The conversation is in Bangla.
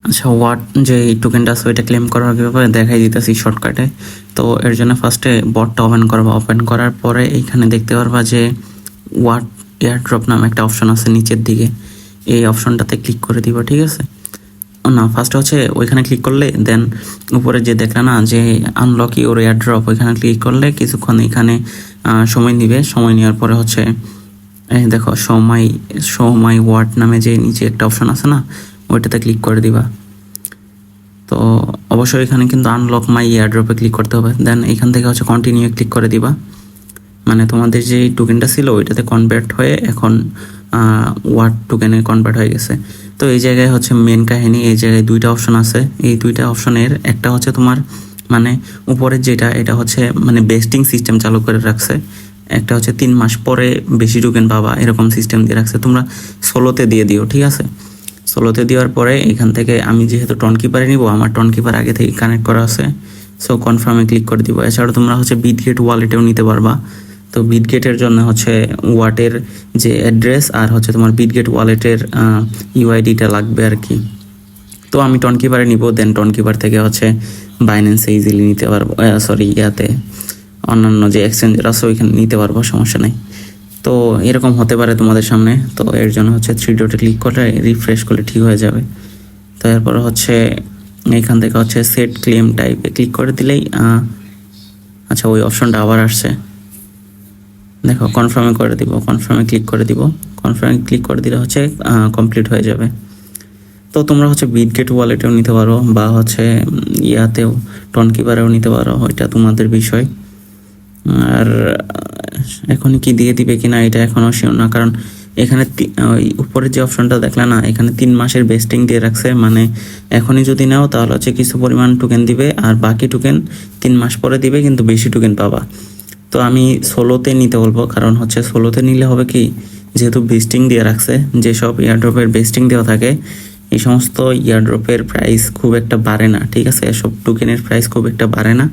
আচ্ছা, ওয়াট যে টোকেনটা আছে ওইটা ক্লেম করার ব্যাপারে দেখাই দিতেছি শর্টকাটে। তো এর জন্য ফার্স্টে বটটা ওপেন করবা। ওপেন করার পরে এইখানে দেখতে পারবা যে ওয়াট এয়ারড্রপ নামে একটা অপশন আছে নিচের দিকে, এই অপশনটাতে ক্লিক করে দিবা, ঠিক আছে? না, ফার্স্ট হচ্ছে ওইখানে ক্লিক করলে দেন উপরে যে দেখলে না যে আনলক ইউর এয়ারড্রপ, ওইখানে ক্লিক করলে কিছুক্ষণ এখানে সময় নিবে। সময় নেওয়ার পরে হচ্ছে এই দেখো সময় ওয়াট নামে যে নিচে একটা অপশন আছে না, ওইটাতে ক্লিক করে দিবা। তো অবশ্যই এখানে কিন্তু আনলক মাই এয়ারড্রপে ক্লিক করতে হবে। দেন এখান থেকে হচ্ছে কন্টিনিউ ক্লিক করে দিবা। মানে তোমাদের যে টোকেনটা ছিল ওইটাতে কনভার্ট হয়ে এখন ওয়াট টোকেনে কনভার্ট হয়ে গেছে। তো এই জায়গায় হচ্ছে মেন কাহিনী, এই জায়গায় দুইটা অপশন আছে। এই দুইটা অপশনের একটা হচ্ছে তোমার মানে উপরের যেটা, এটা হচ্ছে মানে বেস্টিং সিস্টেম চালু করে রাখছে। একটা হচ্ছে 3 মাস পরে বেশি টোকেন পাবা, এরকম সিস্টেম দিয়ে রাখছে। তোমরা সোলোতে দিয়ে দিও, ঠিক আছে? সোলোতে দেওয়ার পরে এখান থেকে আমি যেহেতু টন কিপারে নিব, আমার টন কিপার আগে থেকে কানেক্ট করা আছে, সো কনফার্মে ক্লিক করে দিব। এছাড়া তোমরা হচ্ছে বিটগেট ওয়ালেটেও নিতে পারবা। তো বিটগেটের জন্য হচ্ছে ওয়াটের যে অ্যাড্রেস আর হচ্ছে তোমার বিটগেট ওয়ালেটের ইউআইডিটা লাগবে আর কি। তো আমি টন কিপারে নিব, দেন টন কিপার থেকে হচ্ছে বাইন্যান্সে ইজিলি নিতে পারবো, সরি ইয়াতে অন্যান্য যে এক্সচেঞ্জের আছে ওইখানে নিতে পারবো, সমস্যা নেই। তো এরকম হতে পারে তোমাদের সামনে। তো এর জন্য হচ্ছে 3 ডটে ক্লিক করে রিফ্রেশ করলে ঠিক হয়ে যাবে। তো এরপরে হচ্ছে এইখান থেকে হচ্ছে সেট ক্লেম টাইপে ক্লিক করে দিলেই আচ্ছা ওই অপশনটা আবার আসছে, দেখো কনফার্মে করে দিব, কনফার্মে ক্লিক করে দিব। কনফার্মে ক্লিক করে দিলে হচ্ছে কমপ্লিট হয়ে যাবে। তো তোমরা হচ্ছে বিটগেট ওয়ালেটেও নিতে পারো বা হচ্ছে ইয়াতেও টন কিপারেও নিতে পারো, ওইটা তোমাদের বিষয়। আর এখন কি দিয়ে দিবে কিনা এটা এখনও শিওর না, কারণ এখানে ওই উপরের যে অপশনটা দেখলে না, এখানে 3 মাসের বেস্টিং দিয়ে রাখছে। মানে এখনই যদি নাও তাহলে হচ্ছে কিছু পরিমাণ টোকেন দিবে, আর বাকি টোকেন 3 মাস পরে দিবে, কিন্তু বেশি টোকেন পাবা। তো আমি সোলোতে নিতে বলবো, কারণ হচ্ছে সোলোতে নিলে হবে কি, যেহেতু বেস্টিং দিয়ে রাখছে, যেসব এয়ারড্রপের বেস্টিং দেওয়া থাকে এই সমস্ত এয়ারড্রপের প্রাইস খুব একটা বাড়ে না, ঠিক আছে? এসব টোকেনের প্রাইস খুব একটা বাড়ে না।